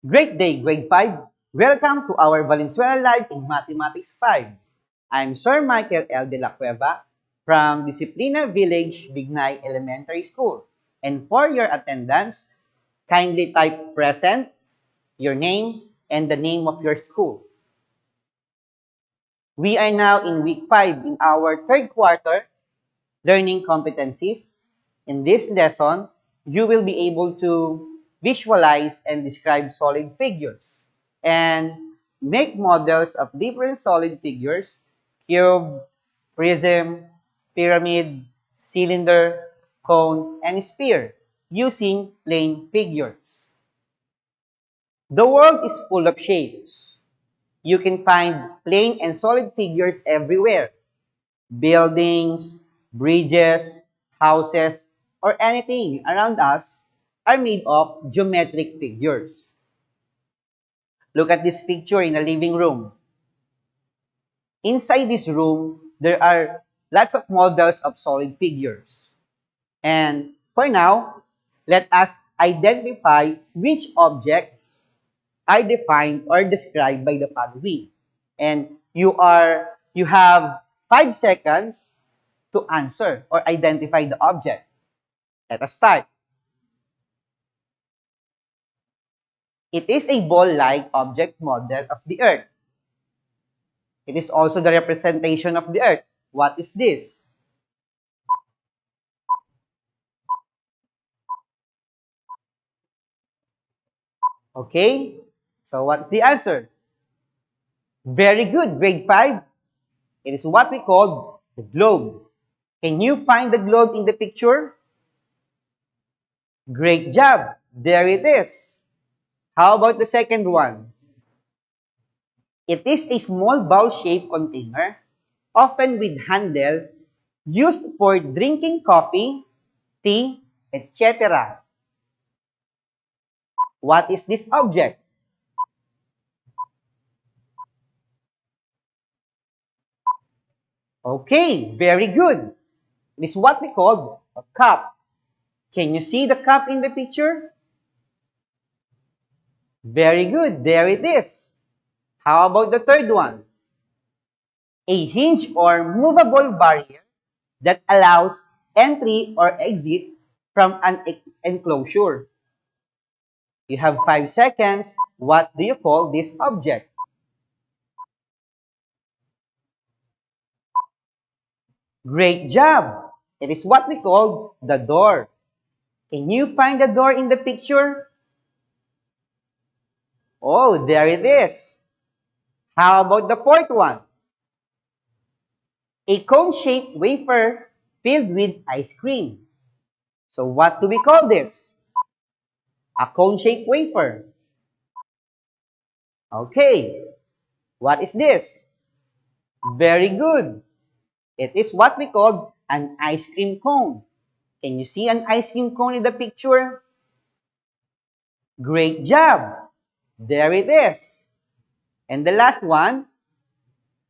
Great day, grade 5. Welcome to our Valenzuela Live in Mathematics 5. I'm Sir Michael L. de la Cueva from Disciplina Village, Bignay Elementary School. And for your attendance, kindly type present, your name, and the name of your school. We are now in week 5 in our third quarter learning competencies. In this lesson, you will be able to visualize and describe solid figures and make models of different solid figures, cube, prism, pyramid, cylinder, cone, and sphere using plane figures. The world is full of shapes. You can find plane and solid figures everywhere. Buildings, bridges, houses, or anything around us are made of geometric figures. Look at this picture in a living room. Inside this room, there are lots of models of solid figures. And for now, let us identify which objects are defined or described by the following. And you have 5 seconds to answer or identify the object. Let us start. It is a ball-like object model of the Earth. It is also the representation of the Earth. What is this? Okay, so what's the answer? Very good, grade 5. It is what we call the globe. Can you find the globe in the picture? Great job. There it is. How about the second one? It is a small bowl-shaped container, often with handle, used for drinking coffee, tea, etc. What is this object? Okay, very good. It is what we call a cup. Can you see the cup in the picture? Very good. There it is. How about the third one? A hinge or movable barrier that allows entry or exit from an enclosure. You have 5 seconds. What do you call this object? Great job! It is what we call the door. Can you find the door in the picture? Oh, there it is. How about the fourth one? A cone-shaped wafer filled with ice cream. So what do we call this? A cone-shaped wafer. Okay. What is this? Very good. It is what we call an ice cream cone. Can you see an ice cream cone in the picture? Great job. There it is. And the last one,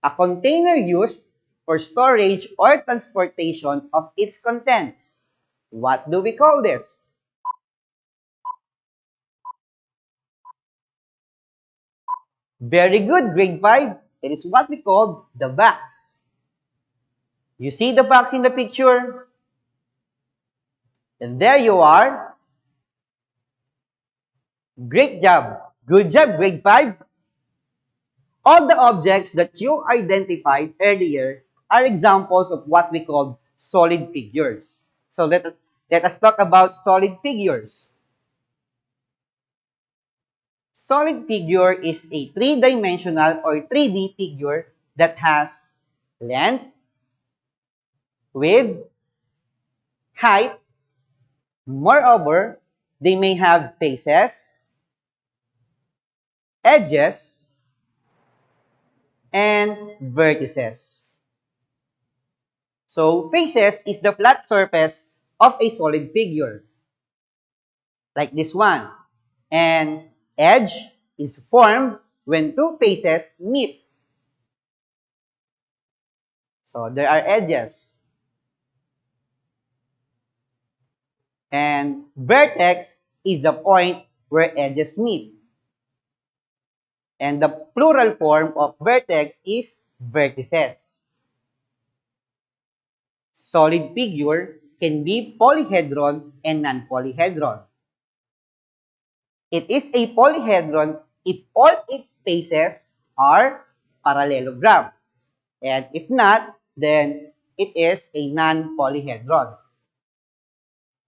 a container used for storage or transportation of its contents. What do we call this? Very good, grade 5. It is what we call the box. You see the box in the picture? And there you are. Great job. Good job, grade 5. All the objects that you identified earlier are examples of what we call solid figures. So let us talk about solid figures. Solid figure is a three-dimensional or 3D figure that has length, width, height. Moreover, they may have faces, edges, and vertices. So, faces is the flat surface of a solid figure, like this one. And edge is formed when two faces meet. So, there are edges. And vertex is a point where edges meet. And the plural form of vertex is vertices. Solid figure can be polyhedron and non-polyhedron. It is a polyhedron if all its faces are parallelogram. And if not, then it is a non-polyhedron.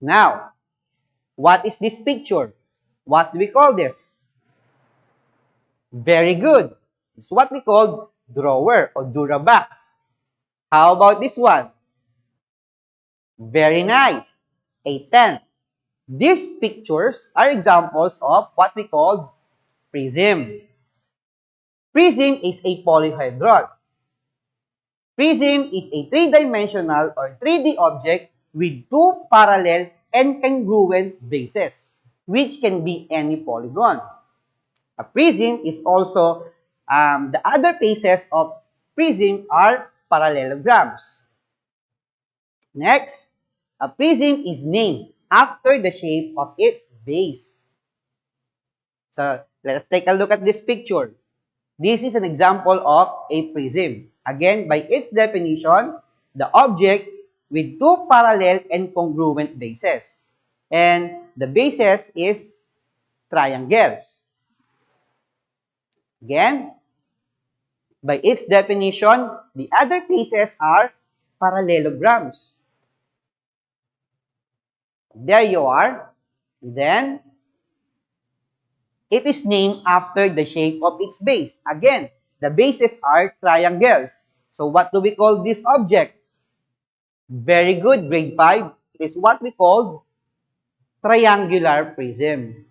Now, what is this picture? What do we call this? Very good. It's what we call drawer or Durabox. How about this one? Very nice. A tent. These pictures are examples of what we call prism. Prism is a polyhedron. Prism is a three-dimensional or 3D object with two parallel and congruent bases, which can be any polygon. A prism is also, the other faces of prism are parallelograms. Next, a prism is named after the shape of its base. So, let's take a look at this picture. This is an example of a prism. Again, by its definition, the object with two parallel and congruent bases. And the bases is triangles. Again, by its definition, the other faces are parallelograms. There you are. Then, it is named after the shape of its base. Again, the bases are triangles. So what do we call this object? Very good, grade 5. It is what we call triangular prism.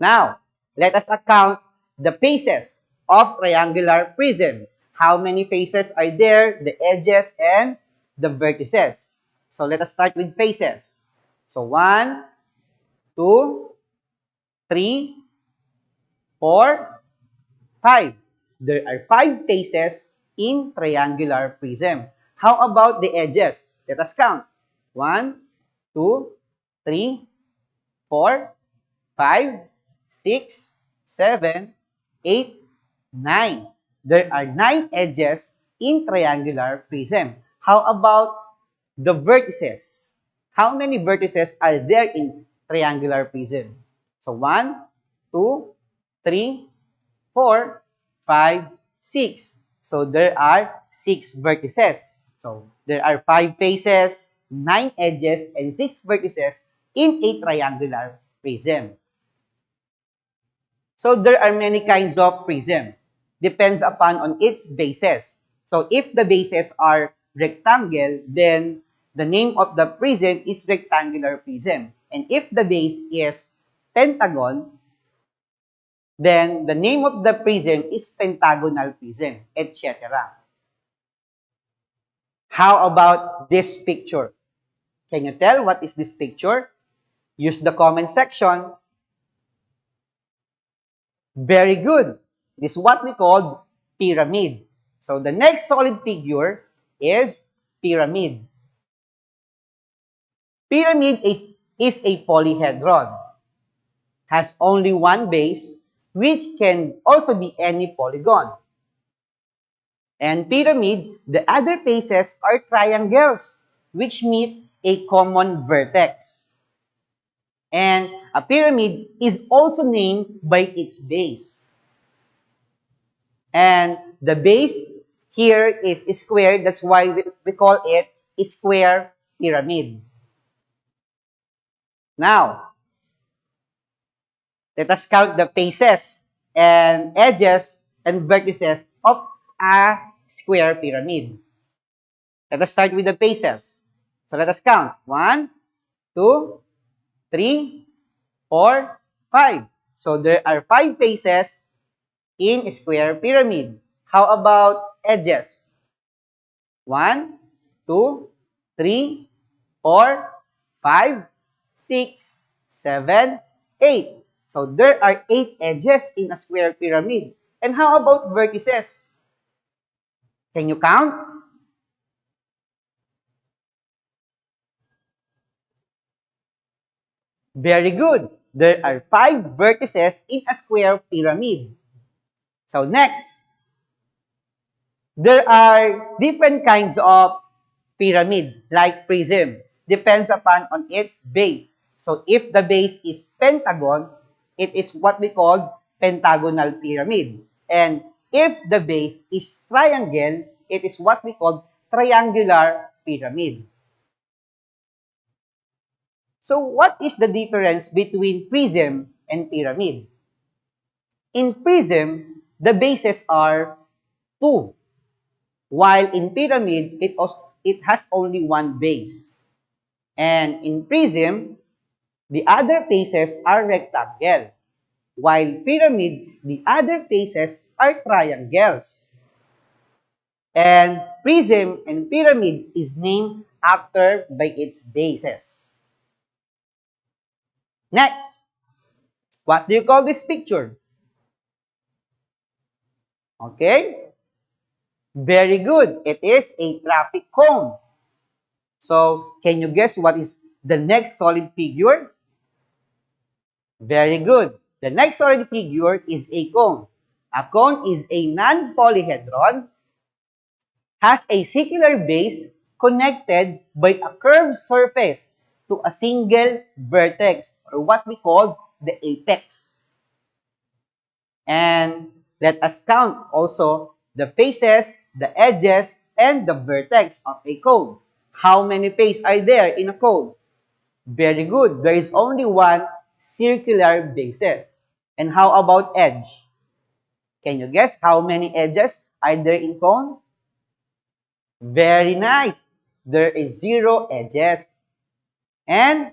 Now, let us account the faces of triangular prism. How many faces are there? The edges and the vertices. So let us start with faces. So 1, 2, 3, 4, 5. There are 5 faces in triangular prism. How about the edges? Let us count. 1, 2, 3, 4, 5, 6, 7, 8, 9. There are 9 edges in triangular prism. How about the vertices? How many vertices are there in triangular prism? So 1, 2, 3, 4, 5, 6. So there are 6 vertices. So there are 5 faces, 9 edges, and 6 vertices in a triangular prism. So there are many kinds of prism. Depends upon on its bases. So if the bases are rectangle, then the name of the prism is rectangular prism. And if the base is pentagon, then the name of the prism is pentagonal prism, etc. How about this picture? Can you tell what is this picture? Use the comment section. Very good. This is what we call pyramid. So the next solid figure is pyramid. Pyramid is a polyhedron. Has only one base, which can also be any polygon. And pyramid, the other faces are triangles, which meet a common vertex. And a pyramid is also named by its base. And the base here is square, that's why we call it a square pyramid. Now, let us count the faces and edges and vertices of a square pyramid. Let us start with the faces. So let us count. 1, 2, 3, 4, 5. So there are 5 faces in a square pyramid. How about edges? 1, 2, 3, 4, 5, 6, 7, 8. So there are 8 edges in a square pyramid. And how about vertices? Can you count? Very good. there are 5 vertices in a square pyramid. So next, there are different kinds of pyramid, like prism. Depends upon on its base. So if the base is pentagon, it is what we call pentagonal pyramid. And if the base is triangle, it is what we call triangular pyramid. So what is the difference between prism and pyramid? In prism, the bases are 2, while in pyramid, it has only one base. And in prism, the other faces are rectangle, while pyramid, the other faces are triangles. And prism and pyramid is named after by its bases. Next, what do you call this picture? Okay? Very good. It is a traffic cone. So, can you guess what is the next solid figure? Very good. The next solid figure is a cone. A cone is a non-polyhedron, has a circular base connected by a curved surface to a single vertex, or what we call the apex. And let us count also the faces, the edges, and the vertex of a cone. How many faces are there in a cone? Very good. There is only one circular basis. And how about edge? Can you guess how many edges are there in cone? Very nice. There is 0 edges. And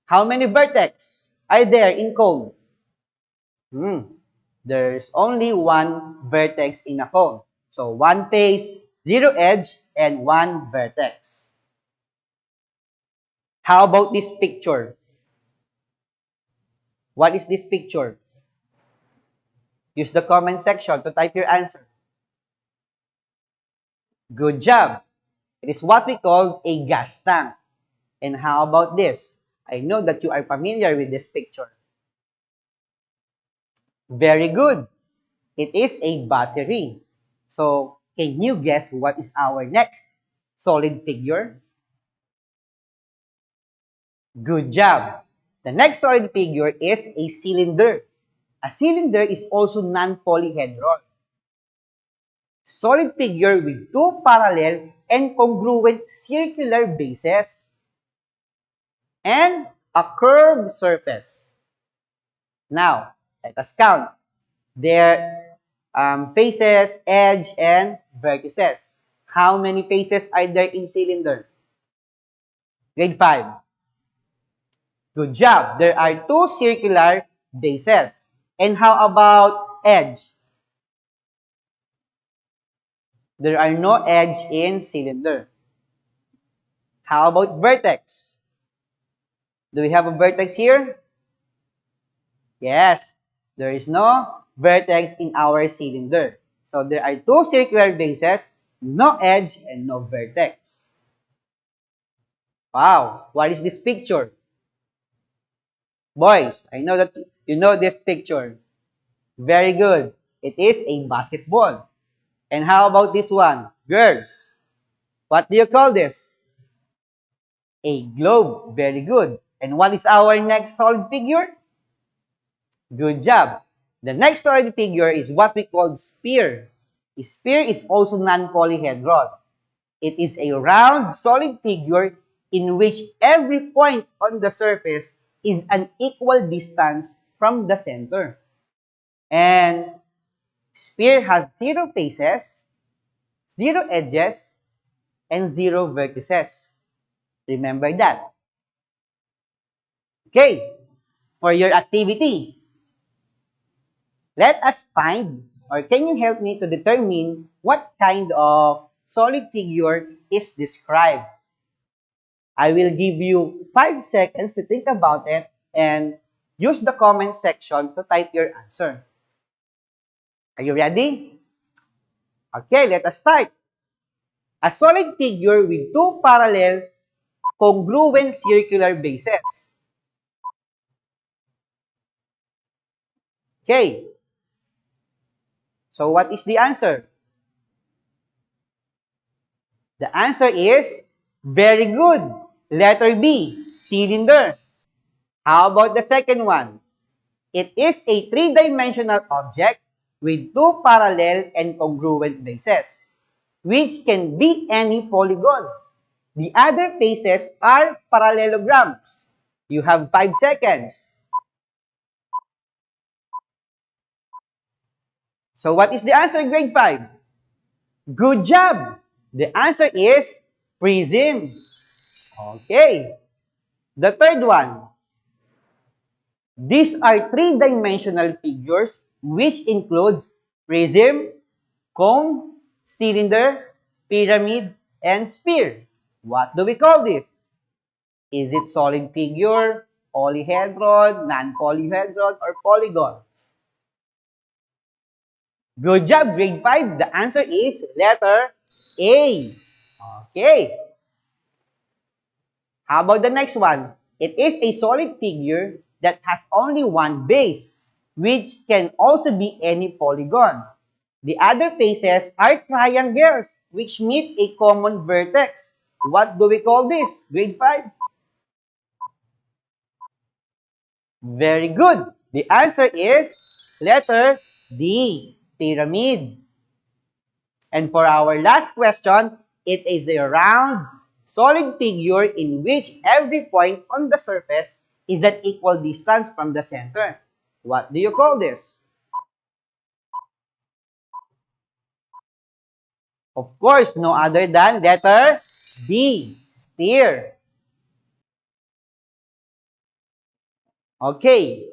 how many vertex are there in cone? There's only one vertex in a cone. So one face, 0 edge, and one vertex. How about this picture? What is this picture? Use the comment section to type your answer. Good job. It is what we call a gas tank. And how about this? I know that you are familiar with this picture. Very good. It is a battery. So, can you guess what is our next solid figure? Good job. The next solid figure is a cylinder. A cylinder is also non-polyhedron. Solid figure with 2 parallel and congruent circular bases and a curved surface. Now, let us count their faces, edge, and vertices. How many faces are there in cylinder? Grade 5. Good job. There are 2 circular bases. And how about edge? There are no edge in cylinder. How about vertex? Do we have a vertex here? Yes. There is no vertex in our cylinder. So there are 2 circular bases, no edge, and no vertex. Wow. What is this picture? Boys, I know that you know this picture. Very good. It is a basketball. And how about this one? Girls, what do you call this? A globe. Very good. And what is our next solid figure? Good job. The next solid figure is what we call sphere. A sphere is also non-polyhedron. It is a round solid figure in which every point on the surface is an equal distance from the center. And sphere has 0 faces, 0 edges, and 0 vertices. Remember that. Okay, for your activity, let us find, or can you help me to determine what kind of solid figure is described? I will give you 5 seconds to think about it and use the comment section to type your answer. Are you ready? Okay, let us start. A solid figure with 2 parallel congruent circular bases. Okay. So what is the answer? The answer is very good. Letter B, cylinder. How about the second one? It is a three-dimensional object with two parallel and congruent bases, which can be any polygon. The other faces are parallelograms. You have 5 seconds. So what is the answer, grade 5? Good job! The answer is prism. Okay. The third one. These are three-dimensional figures which includes prism, cone, cylinder, pyramid, and sphere. What do we call this? Is it solid figure, polyhedron, non-polyhedron, or polygon? Good job, grade 5. The answer is letter A. Okay. How about the next one? It is a solid figure that has only one base, which can also be any polygon. The other faces are triangles, which meet a common vertex. What do we call this? Grade 5? Very good. The answer is letter D, pyramid. And for our last question, it is a round, solid figure in which every point on the surface is at equal distance from the center. What do you call this? Of course, no other than letter D, sphere. Okay,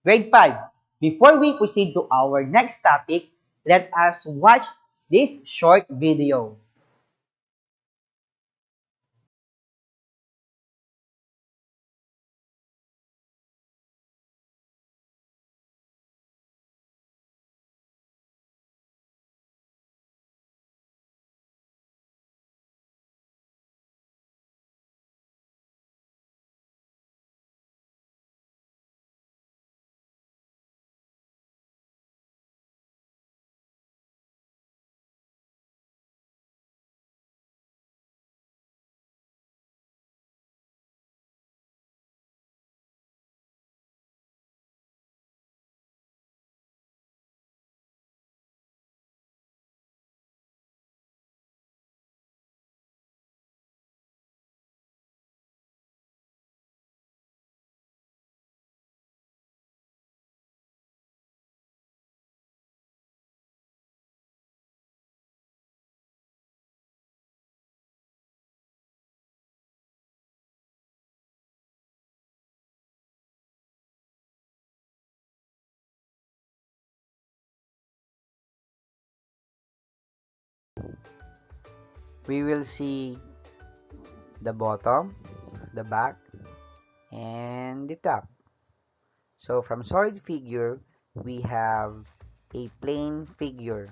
grade 5. Before we proceed to our next topic, let us watch this short video. We will see the bottom, the back, and the top. So from solid figure, we have a plane figure.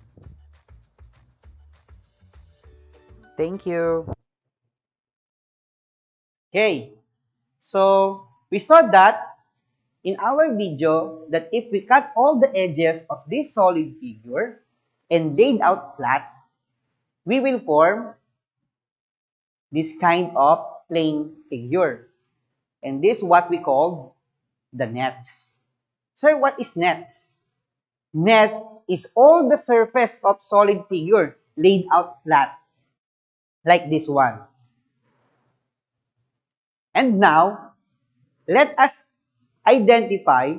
Thank you. Okay, so we saw that in our video that if we cut all the edges of this solid figure and laid out flat, we will form this kind of plane figure. And this is what we call the nets. Sir, what is nets? Nets is all the surface of solid figure laid out flat, like this one. And now, let us identify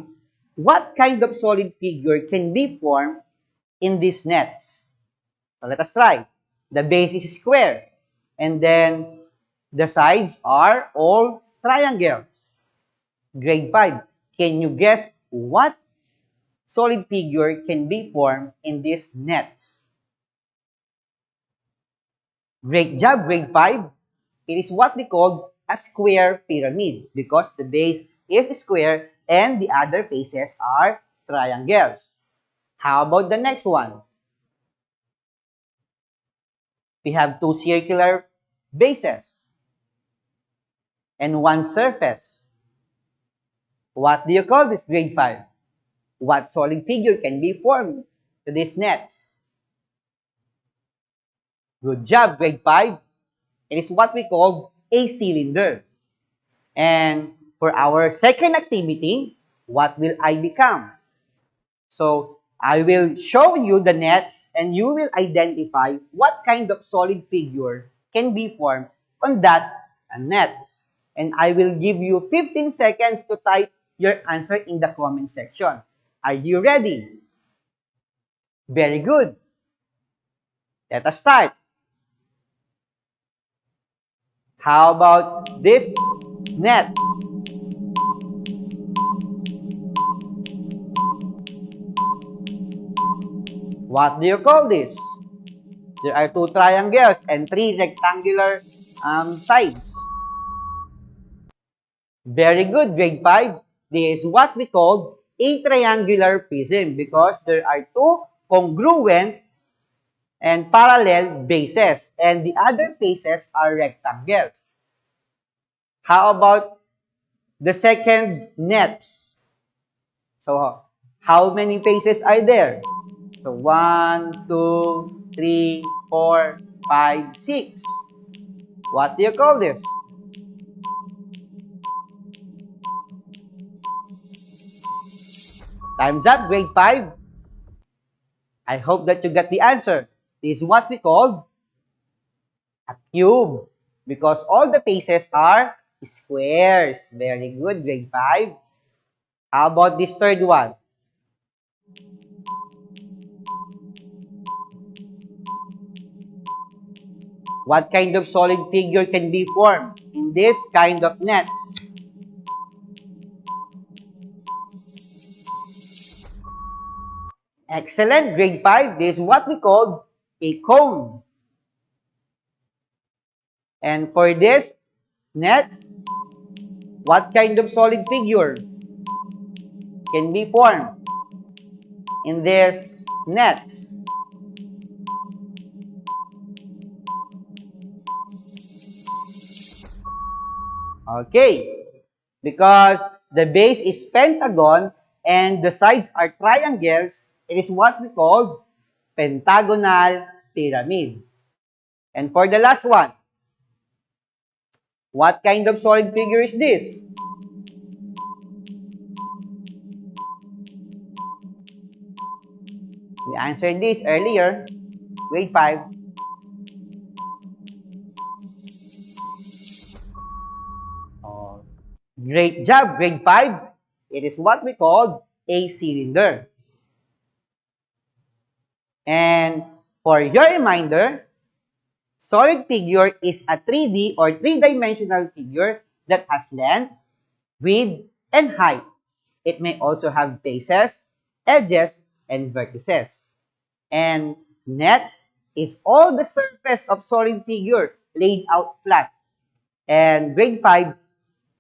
what kind of solid figure can be formed in these nets. So let us try. The base is square, and then the sides are all triangles. Grade 5, can you guess what solid figure can be formed in these nets? Great job, grade 5. It is what we call a square pyramid because the base is square and the other faces are triangles. How about the next one? We have two circular bases and one surface. What do you call this, grade 5? What solid figure can be formed to these nets? Good job, grade 5. It is what we call a cylinder. And for our second activity, what will I become? So, I will show you the nets and you will identify what kind of solid figure can be formed on that nets. And I will give you 15 seconds to type your answer in the comment section. Are you ready? Very good. Let us start. How about this nets? What do you call this? There are 2 triangles and 3 rectangular sides. Very good, grade 5. This is what we call a triangular prism because there are 2 congruent and parallel bases and the other faces are rectangles. How about the second nets? So, how many faces are there? So, 1, 2, 3, 4, 5, 6. What do you call this? Time's up, grade 5. I hope that you got the answer. This is what we call a cube because all the faces are squares. Very good, grade 5. How about this third one? What kind of solid figure can be formed in this kind of nets? Excellent, grade 5. This is what we call a cone. And for this nets, what kind of solid figure can be formed in this nets? Okay, because the base is pentagon and the sides are triangles, it is what we call pentagonal pyramid. And for the last one, what kind of solid figure is this? We answered this earlier, grade 5. Oh, great job, grade 5. It is what we call a cylinder. And for your reminder, solid figure is a 3D or three-dimensional figure that has length, width, and height. It may also have bases, edges, and vertices. And nets is all the surface of solid figure laid out flat. And grade 5,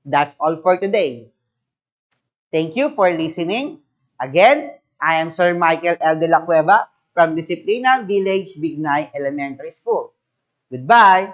that's all for today. Thank you for listening. Again, I am Sir Michael L. De La Cueva from Disciplina Village Bignay Elementary School. Goodbye!